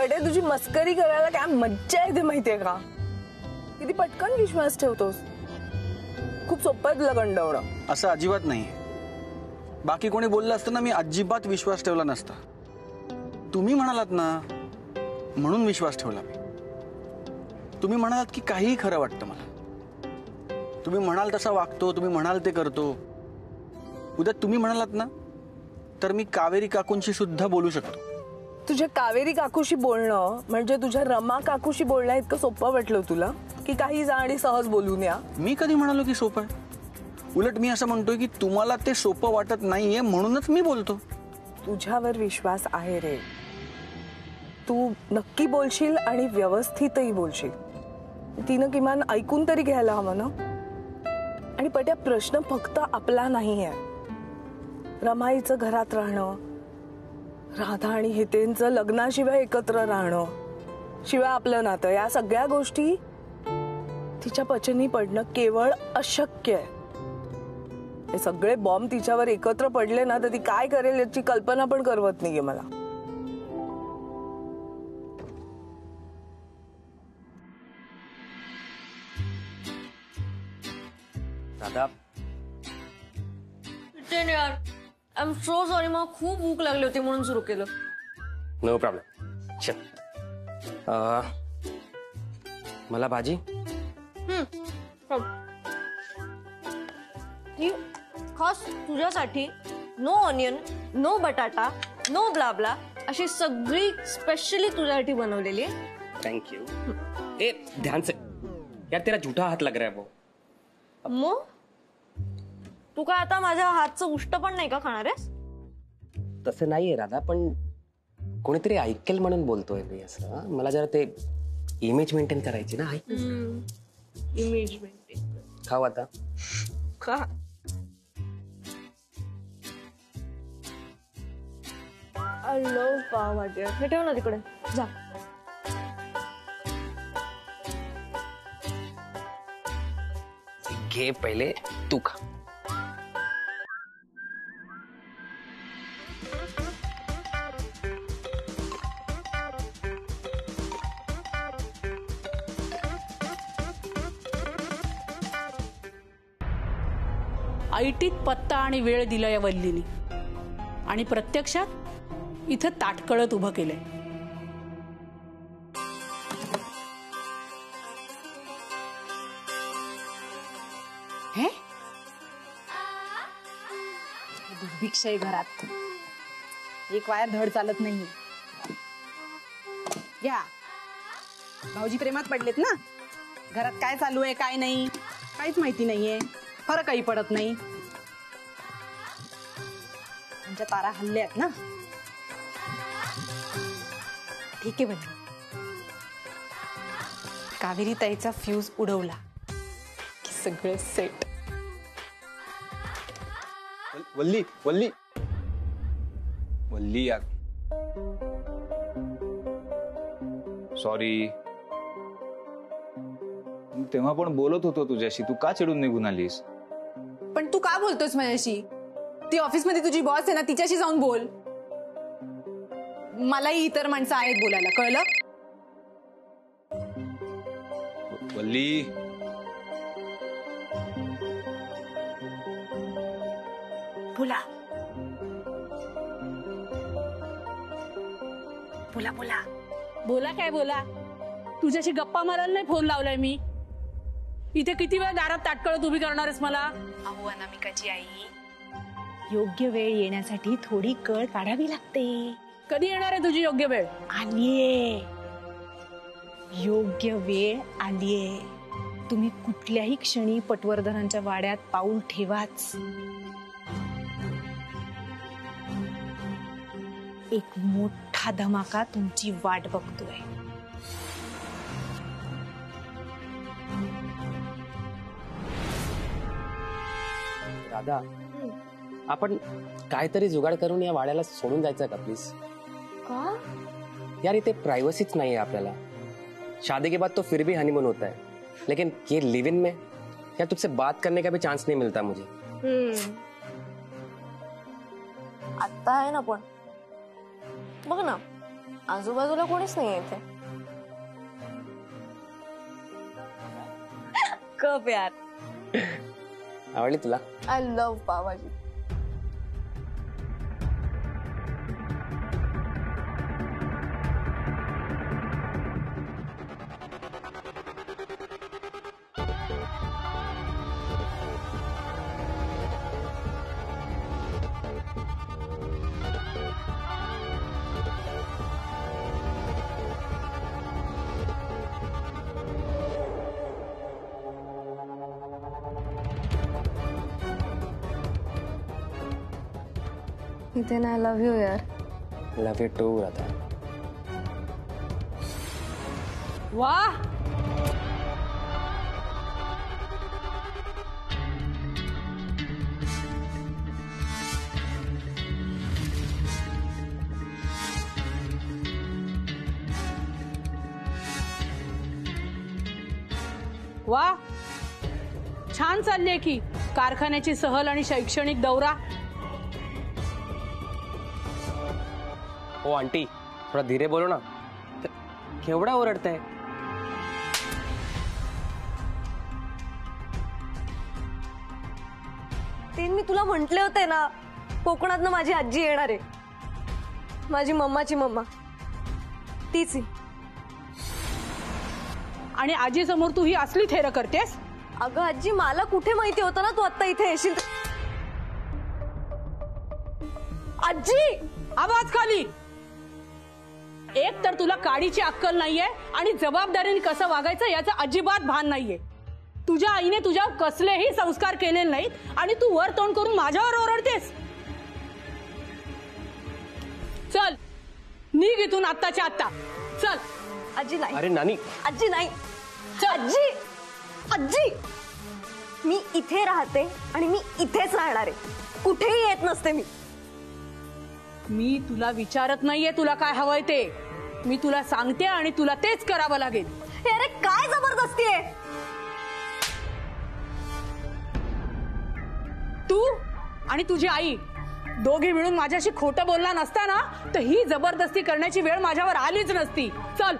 पटे तुझी मस्करी करायला काय मज्जा येते माहितीये का? किती पटकन विश्वास ठेवतोस. खूप सोपं आहे तुला गंडवणं. असं अजिबात नाही. बाकी कोणी बोललं असतं ना मी अजिबात विश्वास ठेवला नसता. तुम्ही म्हणालात ना म्हणून विश्वास ठेवला मी. तुम्ही म्हणालात की काहीही खरं वाटतं मला. तुम्ही म्हणाल तसा वागतो, तुम्ही म्हणाल ते करतो. उद्या तुम्ही म्हणालात ना तर मी कावेरी काकूंशी सुद्धा बोलू शकतो. तुझ्या कावेरी काकूशी बोलणं म्हणजे तुझ्या रमा काकूशी बोलणं इतकं सोपं वाटलं तुला की काही जा आणि सहज बोलून या? मी कधी म्हणालो की सोपं आहे? उलट मी असं म्हणतोय की तुम्हाला ते सोपं वाटत नाहीये म्हणूनच मी बोलतो. तुझ्यावर विश्वास आहे रे. तू नक्की बोलशील आणि व्यवस्थितही बोलशील. तिनं किमान ऐकून तरी घ्यायला हवं ना. आणि पट्या प्रश्न फक्त आपला नाहीये. रमाईचं घरात राहणं, राधा आणि हितेंचं लग्नाशिवाय एकत्र राहणं, शिवाय आपलं नातं, या सगळ्या गोष्टी तिच्या पचनी पडणं केवळ अशक्य आहे. हे सगळे बॉम्ब तिच्यावर एकत्र पडले ना तर ती काय करेल याची कल्पना पण करवत नाहीये मला. दादा यार आय एम सो सॉरी. मला खूप भूक लागली होती म्हणून सुरू केलं. No problem. चल मला भाजी. खास तुझ्यासाठी नो ऑनियन, नो बटाटा, नो ब्लाबला अशी सगळी स्पेशली तुझ्यासाठी बनवलेली आहे. Thank you. ए ध्यान से यार, तेरा झूठा हाथ लग रहा है वो. मग तू काय आता माझ्या हातचं उष्ट पण नाही का खाणार आहेस? तसं नाहीये राधा, पण कोणीतरी ऐकेल म्हणून बोलतोय मी असं. मला जरा ते इमेज मेंटेन करायची ना. इमेज मेंटेन खाऊ आता. खा. I love pav bhaji. हे ठेव ना तिकडे. जा. घे पहिले तू खा. आयटीत पत्ता आणि वेळ दिला या वल्लीनी आणि प्रत्यक्षात इथं ताटकळत उभं केलंय. हे दुर्भिक्ष आहे घरात. एक वायर धड चालत नाही. या भाऊजी प्रेमात पडलेत ना. घरात काय चालू आहे काय नाही काहीच माहिती नाहीये. फरकही पडत नाही. तुमच्या तारा हल्ल्यात ना. ठीक आहे बघ. कावेरी ताईचा फ्यूज उडवला की सगळं सेट. वल्ली वल्ली वल्ली यार सॉरी. तेव्हा पण बोलत होतो तुझ्याशी. तू का चिडून निघून आलीस? पण तू का बोलतोस माझ्याशी? ती ऑफिस मध्ये तुझी बॉस आहे ना, तिच्याशी जाऊन बोल. मलाही इतर माणसं आहेत बोलायला, कळलं? वल्ली बोला बोला बोला बोला काय बोला. तुझ्याशी गप्पा मारायला नाही फोन लावलाय मी. इथे किती वेळ दारात ताटकळत उभी करणार आहेस मला? अहो अनामिकाची आई, योग्य वेळ येण्यासाठी थोडी कळ काढावी लागते. कधी येणार आहे तुझी योग्य वेळ? आलीये. योग्य वेळ आलीये. तुम्ही कुठल्याही क्षणी पटवर्धनांच्या वाड्यात पाऊल ठेवाच. एक मोठा धमाका तुमची वाट बघतोय. राधा, आपण काहीतरी जुगाड करून या वाड्याला सोडून जायचं का प्लीज? का यार इथे प्राइवेसीच नहीं है आपल्याला. शादी के बाद तो फिर भी हनीमून होता है, लेकिन ये लिव इन में यार तुझसे बात करने का भी चांस नहीं मिलता मुझे. आता आहे ना, पण बघ ना आजूबाजूला कोणीच नाहीये इथे. कप यार. आवडली तुला? I love pav bhaji. Nitin I love you यार. लव यू टू राधा. वा, वा, छान चाललीये की कारखान्याची सहल आणि शैक्षणिक दौरा. ओ आंटी, थोड़ा धीरे बोलो ना. केवढा ओरडताय? ते मी तुला म्हंटले होते ना, कोकणातनं माझी आजी येणार आहे. माझी मम्माची मम्मा तीच आहे. आणि आजी समोर तू ही असली थेर करतेस? अगं आजी, मला कुठे माहिती होतं ना तू आता इथे येशील. आजी, आवाज खाली. एक तर तुला काडीची अक्कल नाहीये आणि जबाबदारीने कसं वागायचं याचं अजिबात भान नाहीये. तुझ्या आईने तुझ्यावर कसलेही संस्कार केलेले नाहीत आणि तू वर तोंड करून माझ्यावर ओरडतेस. चल निघ इथून आत्ताच्या आत्ता. चल. आजी नाही. अरे नानी. आजी नाही. आजी, आजी, मी इथे राहते आणि मी इथेच राहणार आहे. कुठेही येत नसते मी. मी तुला विचारत नाहीये तुला काय हवंय ते. मी तुला सांगते आणि तुला तेच करावं लागेल. अरे काय जबरदस्ती आहे. तू आणि तुझी आई दोघे मिळून माझ्याशी खोटं बोलला नसता ना तर ही जबरदस्ती करण्याची वेळ माझ्यावर आलीच नसती. चल.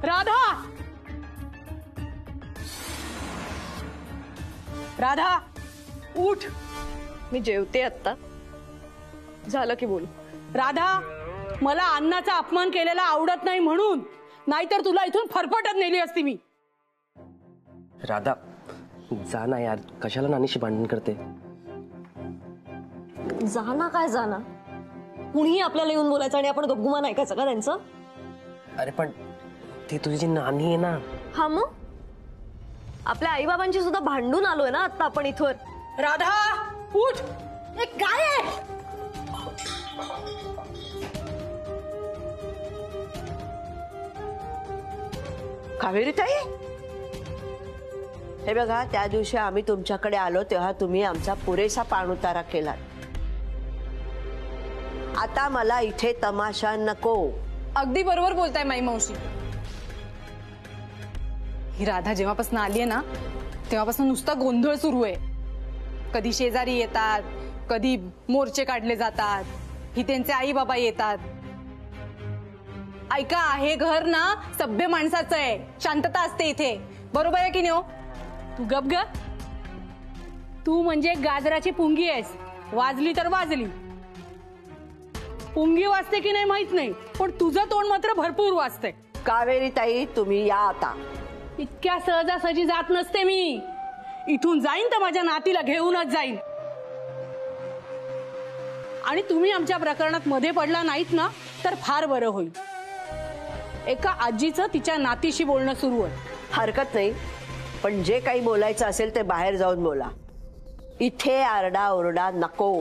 राधा, राधा उठ. मी जेवते आता. झालं की बोल. राधा, मला अन्नाचा अपमान केलेला आवडत नाही म्हणून, नाहीतर तुला इथून फरफटत नेली असती मी. राधा जा ना यार, कशाला नानीशी भांडण करते? जाना काय जाना. कुणीही आपल्याला येऊन बोलायचं आणि आपण गप्गुमान ऐकायचं का त्यांचं? अरे पण ती तुझी नानी आहे ना. हा मग आपल्या आई बाबांची सुद्धा भांडून आलोय ना आता आपण इथवर. राधा उठ. हे काय आहे? कावेरी ताई, हे बघा, त्या दिवशी आम्ही तुमच्याकडे आलो तेव्हा तुम्ही आमचा पुरेसा पाणउतारा केला. आता मला इथे तमाशा नको. अगदी बरोबर बोलताय माई मावशी. ही राधा जेव्हापासून आलीये ना तेव्हापासून नुसता गोंधळ सुरू आहे. कधी शेजारी येतात, कधी मोर्चे काढले जातात, ही त्यांचे आई बाबा येतात. ऐका, हे घर ना सभ्य माणसाचं आहे. शांतता असते इथे. बरोबर आहे की नाही? तू गप ग. तू म्हणजे गाजराची पुंगी आहेस. वाजली तर वाजली. पुंगी वाजते की नाही माहित नाही, पण तुझं तोंड मात्र भरपूर वाजते. कावेरी ताई, तुम्ही या आता. इतक्या सहजासहजी जात नसते मी. इथून जाईन तर माझ्या नातीला घेऊनच जाईन. आणि तुम्ही आमच्या प्रकरणात मध्ये पडला नाहीत ना तर फार बरं होईल. एका आजीचं तिच्या नातीशी बोलणं सुरू आहे. हरकत नाही, पण जे काही बोलायचं असेल ते बाहेर जाऊन बोला. इथे आरडा ओरडा नको.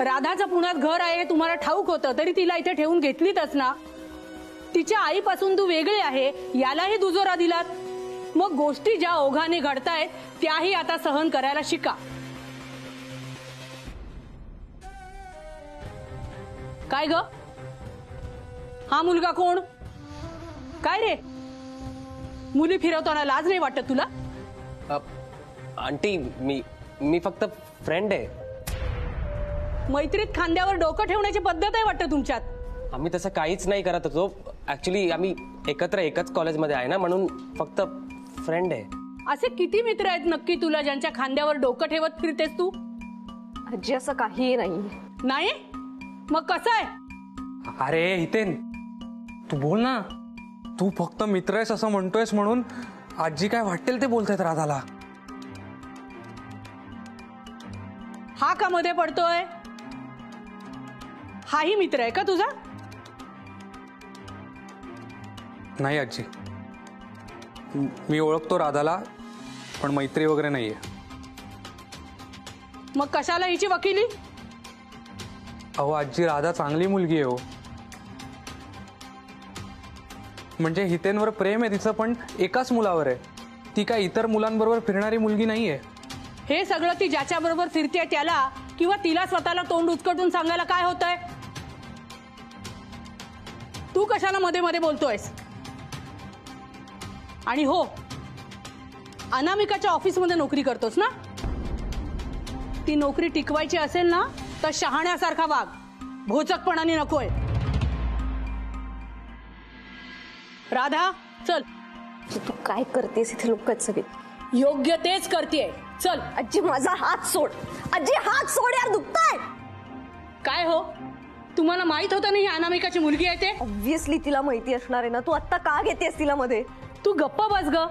राधाचं पुण्यात घर आहे हे तुम्हाला ठाऊक होतं तरी तिला इथे ठेवून घेतलीतच ना. तिच्या आईपासून तू वेगळी आहे यालाही दुजोरा दिलात. मग गोष्टी ज्या ओघाने घडतायत त्याही आता सहन करायला शिका. काय ग, हा मुलगा कोण? काय रे, मुली फिरवताना लाज नाही वाटत तुला? आंटी मी फक्त फ्रेंड आहे. मैत्रीत खांद्यावर डोकं ठेवण्याची पद्धत आहे वाटतं तुमच्यात. आम्ही तसं काहीच नाही करत होतो. ऍक्च्युली आम्ही एकत्र एकच कॉलेजमध्ये आहे ना, म्हणून फक्त फ्रेंड आहे. असे किती मित्र आहेत नक्की तुला ज्यांच्या खांद्यावर डोकं ठेवत फिरतेस तू? आजी असं काहीही नाही. नाही मग कसं आहे? अरे हितेन, तू बोल ना. तू फक्त मित्र आहेस असं म्हणतोयस म्हणून आजी काय वाटेल ते बोलतायत राधाला. हा का मध्ये पडतोय? हाही मित्र आहे का तुझा? नाही आजी, मी ओळखतो राधाला, पण मैत्री वगैरे नाहीये. मग कशाला हिची वकिली? अहो आजी, राधा चांगली मुलगी आहे हो. म्हणजे हितेनवर प्रेम आहे तिचं, पण एकाच मुलावर आहे. ती काय इतर मुलांबरोबर फिरणारी मुलगी नाहीये. हे सगळं ती ज्याच्या बरोबर फिरते त्याला किंवा तिला स्वतःला तोंड उचकटून सांगायला काय होतंय? तू कशाला मध्ये मध्ये बोलतोयस? आणि हो, अनामिकाच्या ऑफिसमध्ये नोकरी करतोस ना? ती नोकरी टिकवायची असेल ना तर शहाण्यासारखा वाग, भोचकपणाने नकोय. राधा चल. तू काय करतेस इथे? लोक आहेत सगळे. योग्य तेच करतेय. चल. आजी माझा हात सोड. आजी हात सोड यार, दुखताय. काय हो, तुम्हाला माहित होतं ना ही अनामिकाची मुलगी आहे ते? ऑब्व्हियसली तिला माहिती असणार आहे ना. तू आता का घेतेस तिला मध्ये? तू गप्पा बस ग.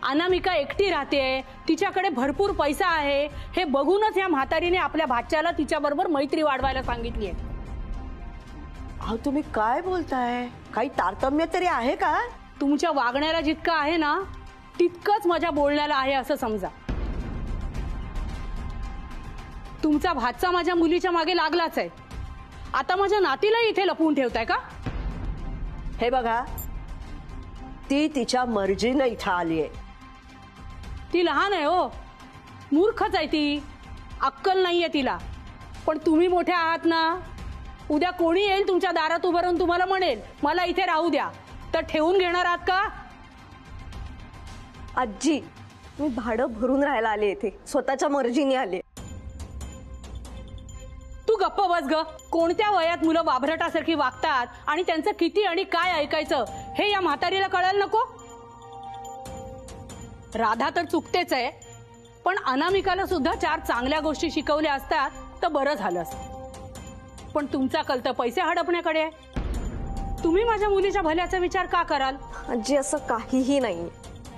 अनामिका एकटी राहते, तिच्याकडे भरपूर पैसा आहे हे बघूनच या म्हातारीने आपल्या भाच्याला तिच्या बरोबर मैत्री वाढवायला सांगितली आहे. अहो तुम्ही काय बोलताय? काही तारतम्य तरी आहे का? तुमच्या वागण्याला जितकं आहे ना तितकंच माझ्या बोलण्याला आहे असं समजा. तुमचा भाचा माझ्या मुलीच्या मागे लागलाच आहे. आता माझ्या नातीला इथे लपवून ठेवताय का? हे बघा, ती तिच्या मर्जीनं इथं आलीये. ती लहान आहे हो, मूर्खच आहे ती, अक्कल नाहीये तिला. पण तुम्ही मोठे आहात ना. उद्या कोणी येईल तुमच्या दारात उभं राहून तुम्हाला म्हणेल मला इथे राहू द्या, तर ठेवून घेणार आहात का? आजी मी भाडं भरून राहायला आले इथे, स्वतःच्या मर्जीने आले. तू गप्प बस ग. कोणत्या वयात मुलं वाभरटासारखी वागतात आणि त्यांचं किती आणि काय ऐकायचं हे या म्हातारीला कळायला नको? राधा तर चुकतेच आहे, पण अनामिकाला सुद्धा 4 चांगल्या गोष्टी शिकवल्या असतात तर बरं झालं असतं. पण तुमचा कल तर पैसे हडपण्याकडे आहे. तुम्ही माझ्या मुलीच्या भल्याचा विचार का कराल? आजी असं काहीही नाही.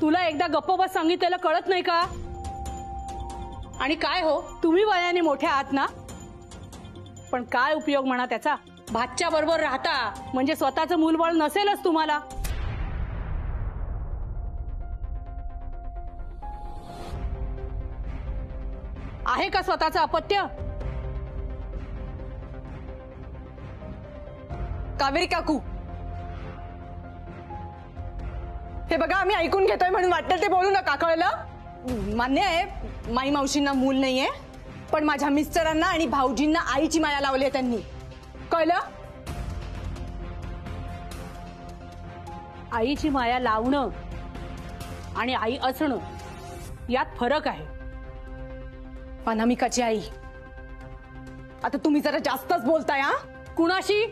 तुला एकदा गप्प बस सांगितलेलं कळत नाही का? आणि काय हो, तुम्ही वयाने मोठे आहात ना, पण काय उपयोग म्हणा त्याचा? भाच्या बरोबर राहता म्हणजे स्वतःचं मूलबळ नसेलच तुम्हाला. आहे का स्वतःचं अपत्य? कावेरी काकू, हे बघा आम्ही ऐकून घेतोय म्हणून वाटेल ते बोलू नका, कळलं? मान्य आहे माई मावशींना मूल नाहीये, पण माझ्या मिस्टरांना आणि भाऊजींना आईची माया लावली आहे त्यांनी, कळलं? आईची माया लावणं आणि आई असणं यात फरक आहे. अनामिकाची आई. आता तुम्ही जरा जास्तच बोलताय. हा, कुणाशी?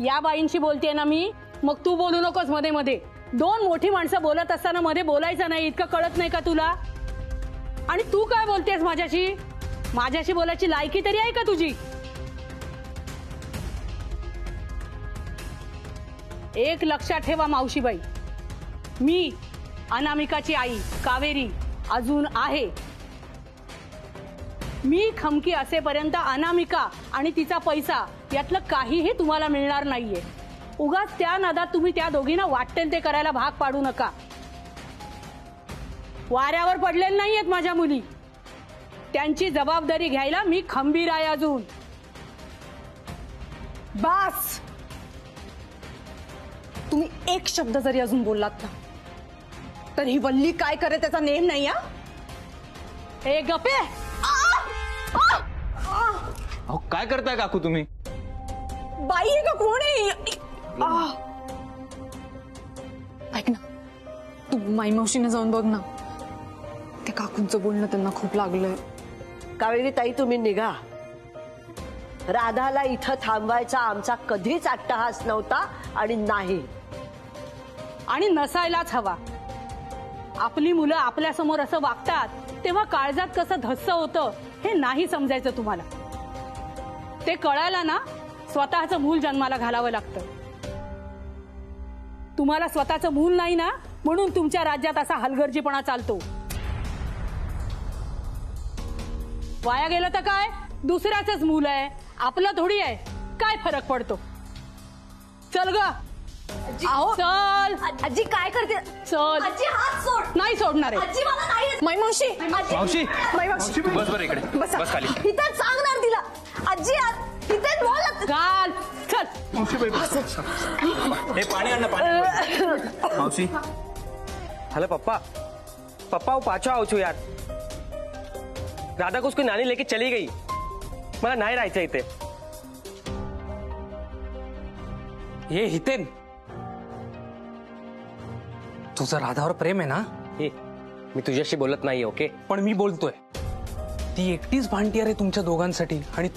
या बाईंशी बोलतेय ना मी. मग तू बोलू नकोस मध्ये मध्ये. 2 मोठी माणसं बोलत असताना मध्ये बोलायचं नाही, इतकं कळत नाही का तुला? आणि तू काय बोलतेस माझ्याशी? माझ्याशी बोलायची लायकी तरी आहे का तुझी? एक लक्षात ठेवा मावशीबाई, मी अनामिकाची आई कावेरी अजून आहे. मी खमकी असेपर्यंत अनामिका आणि तिचा पैसा यातलं काहीही तुम्हाला मिळणार नाहीये. उगाच त्या नादात तुम्ही त्या दोघींना वाटेल ते करायला भाग पाडू नका. वाऱ्यावर पडलेल्या नाहीयेत माझ्या मुली. त्यांची जबाबदारी घ्यायला मी खंबीर आहे अजून. बास. तुम्ही एक शब्द जरी अजून बोललात ना तर ही वल्ली काय करे त्याचा नेम नाही. हा, हे गप्पे. अहो काय करताय काकू तुम्ही? बाई आहे का कोण आहे? ऐक ना, तू माई मावशीने जाऊन बघ ना. ऐकूनचं बोलणं त्यांना खूप लागलंय. कावेरी ताई तुम्ही निघा. राधाला इथं थांबवायचा आमचा कधीच अट्टहास नव्हता आणि नाही. आणि नसायलाच हवा. आपली मुलं आपल्या समोर असं वागतात तेव्हा काळजात कसं धस्स होतं हे नाही समजायचं तुम्हाला. ते कळायला ना स्वतःचं मूल जन्माला घालावं लागतं. तुम्हाला स्वतःचं मूल नाही ना म्हणून तुमच्या राज्यात असा हलगर्जीपणा चालतो. वाया गेलं तर काय, दुसऱ्याचंच मूल आहे, आपलं थोडी आहे, काय फरक पडतो. चल ग. अहो चल. आजी काय करते? चल. आजी हात सोड. नाही सोडणार आहे. आजी मला नाही. मावशी मावशी मावशी बस बरं इकडे, बस खाली. इथं सांगणार तिला. आजी इथे बोल. चाल चल. हे पाणी आण ना, पाणी. मावशी हेलो पप्पा, पप्पा वो पाछो आओ छो यार. राधा को उसकी नानी लेके चली गई. मला नाही राहायचं इथे. हे हितेन, तुझं राधावर प्रेम आहे ना? हे मी तुझ्याशी बोलत नाहीये. ओके, पण मी बोलतोय. ती एकटीच भांडती रे तुमच्या दोघांसाठी. आणि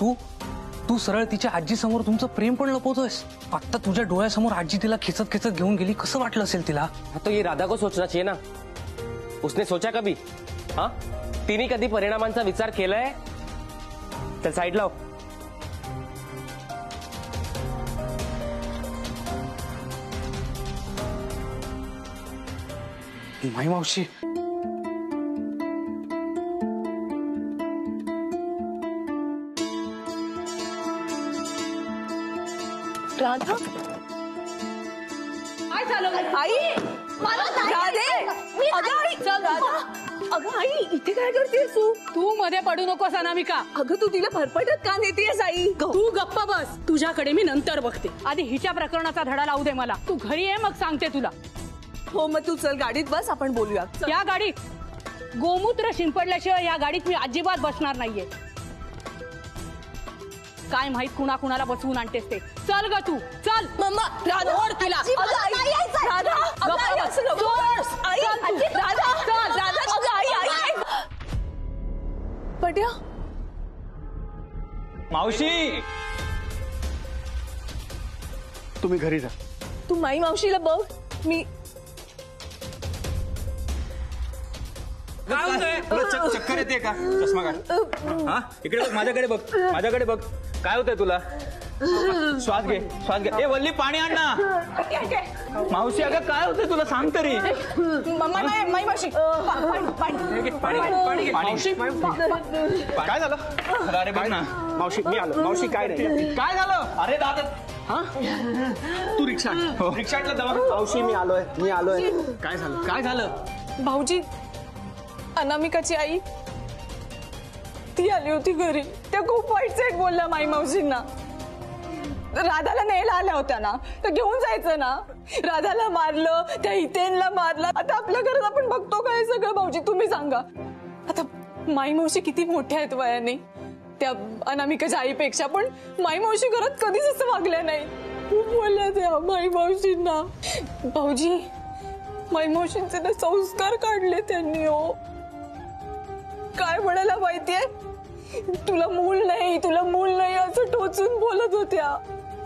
तू सरळ तिच्या आजी समोर तुमचं प्रेम पण लपवतोयस. आता तुझ्या डोळ्यासमोर आजी तिला खेचत खेचत घेऊन गेली. कसं वाटलं असेल तिला? हाँ तो ये राधा को सोचना चाहिए ना. उसने सोचा कभी? हाँ, तिने कधी परिणामांचा विचार केलाय? चल साइड लाव. माई मावशी, राधा काय झालं आई मला नाही. राधे मी अगं आई चल. राधा अगं आई इथे काय करतेस तू? तू मध्ये पडू नकोस अनामिका. अगं तू तिला फरफटत का नेतेस आई? तू गप्प बस. तुझ्याकडे मी नंतर बघते. आधी हिच्या प्रकरणाचा धडा लावू दे मला. तू घरी ये मग सांगते तुला. हो मग तू चल गाडीत बस, आपण बोलूया. या गाडीत गोमूत्र शिंपडल्याशिवाय या गाडीत मी अजिबात बसणार नाहीये. काय माहित कुणाला बसवून आणतेस ते. चल ग तू चल. मम्मा राधा ओढ तिला. आजी, मला अगं, आई, नाही यायचंय. राधा अगं, गप्प आई, बस. असं नको. आई चल तू. आजी, राधा चल. राधा अगं, आई पट्या मावशी तुम्ही घरी जा. तू माई मावशीला बघ. मी तुला चक्कर येते का? चष्मा काढ. हा इकडे बघ, माझ्याकडे बघ, माझ्याकडे बघ. काय होतंय तुला? श्वास घे, श्वास घे. ए वल्ली पाणी आण ना. मावशी अगं काय होतंय तुला, सांग तरी. मम्मा नाही माई मावशी हे घे, पाणी घे, पाणी घे. मावशी काय झालं? अरे बघ ना मावशी मी आलो. मावशी काय नाही. काय झालं? अरे दादा तू रिक्षा रिक्षातला दवा. मावशी मी आलोय. काय झालं? काय झालं? भाऊजी अनामिकाची आई ती आली होती घरी. त्या खूप वाईट साईड बोलल्या माई मावशींना. राधाला न्यायला आल्या होत्या ना, तर घेऊन जायचं ना. राधाला मारलं, त्या हितेनला मारलं. आता आपल्या घरात आपण बघतो काय सगळं. भाऊजी तुम्ही सांगा. आता माई मावशी किती मोठ्या आहेत वयाने त्या अनामिकाच्या आईपेक्षा, पण माई मावशी घरात कधीच असं वागल्या नाही. खूप बोलल्या त्या माई मावशींना. भाऊजी माई मावशींचे ना संस्कार काढले त्यांनी. हो काय म्हणायला माहितीये, तुला मूल नाही असं टोचून बोलत होत्या.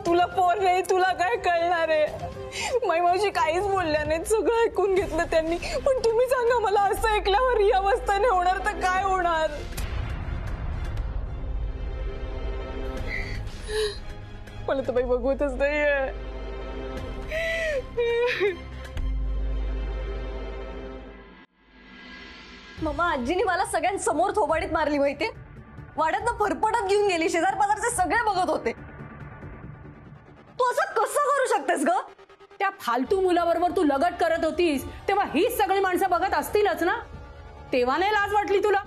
तुला पोर नाही, तुला काय कळणार आहे. माई मावशी काहीच बोलल्या नाही, सगळं ऐकून घेतलं त्यांनी. पण तुम्ही सांगा मला, असं ऐकल्यावर ही अवस्था नाही होणार तर काय होणार? मला तर बाई बघवतच नाहीये. मम्मा आजीने मला सगळ्यांसमोर थोबाडीत मारली माहितीये. वाड्यात फरफटत घेऊन गेली. शेजार पाजारचे सगळे बघत होते. तू असं कसं करू शकतेस ग? त्या फालतू मुलाबरोबर तू लगट करत होतीस तेव्हा हीच सगळी माणसं बघत असतीलच ना. तेव्हा नाही लाज वाटली तुला?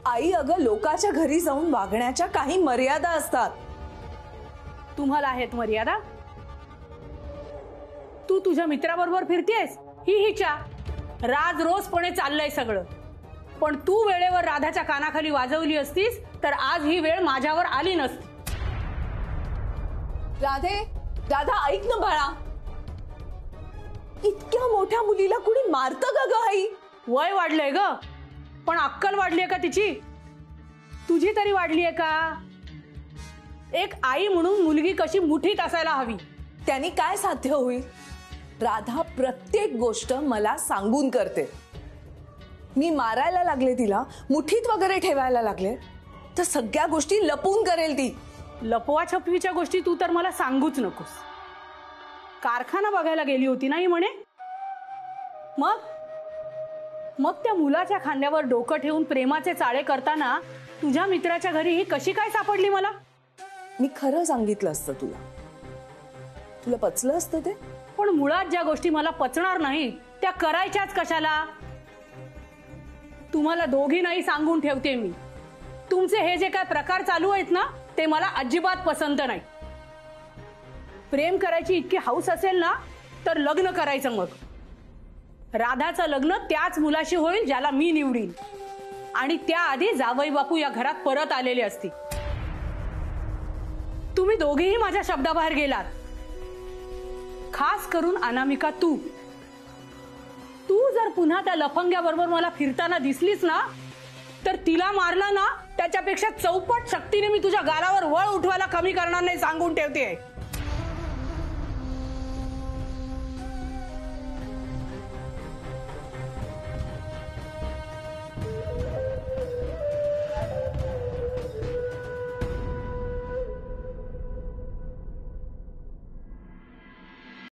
आई अगं, लोकाच्या घरी जाऊन वागण्याच्या काही मर्यादा असतात. तुम्हाला आहेत मर्यादा? तू तुझ्या मित्राबरोबर फिरतेस, ही हिच्या राज रोजपणे चाललंय सगळं. पण तू वेळेवर राधाच्या कानाखाली वाजवली असतीस तर आज ही वेळ माझ्यावर आली नसती. राधा ऐक ना बाळा. इतक्या मोठ्या मुलीला कुणी मारतं का ग आई? वय वाढलंय ग. पण अक्कल वाढली आहे का तिची? तुझी तरी वाढली आहे का? एक आई म्हणून मुलगी कशी मुठीत असायला हवी. त्यांनी काय साध्य होईल? राधा प्रत्येक गोष्ट मला सांगून करते. मी मारायला लागले तिला, मुठीत वगैरे ठेवायला लागले तर सगळ्या गोष्टी लपून करेल ती. लपवा छपवीच्या गोष्टी तू तर मला सांगूच नकोस. कारखाना बघायला गेली होती नाही म्हणे. मग त्या मुलाच्या खांद्यावर डोकं ठेवून प्रेमाचे चाळे करताना तुझ्या मित्राच्या घरी ही कशी काय सापडली मला? मी खरं सांगितलं असतं तुला, तुला पचलं असतं ते. पण मुळात ज्या गोष्टी मला पचणार नाही त्या करायच्याच कशाला? तुम्हाला दोघी नाही सांगून ठेवते मी, तुमचे हे जे काय प्रकार चालू आहेत ना ते मला अजिबात पसंत नाही. प्रेम करायची इतकी हौस असेल ना तर लग्न करायचं. मग राधाचं लग्न त्याच मुलाशी होईल ज्याला मी निवडीन, आणि त्याआधी जावई बापू या घरात परत आलेले असतील. तुम्ही दोघेही माझ्या शब्दाबाहेर गेलात. खास करून अनामिका, तू जर पुन्हा त्या लफंग्याबरोबर मला फिरताना दिसलीस ना तर तिला मारलं ना त्याच्यापेक्षा चौपट शक्तीने मी तुझ्या गालावर वळ उठवायला कमी करणार नाही, सांगून ठेवते.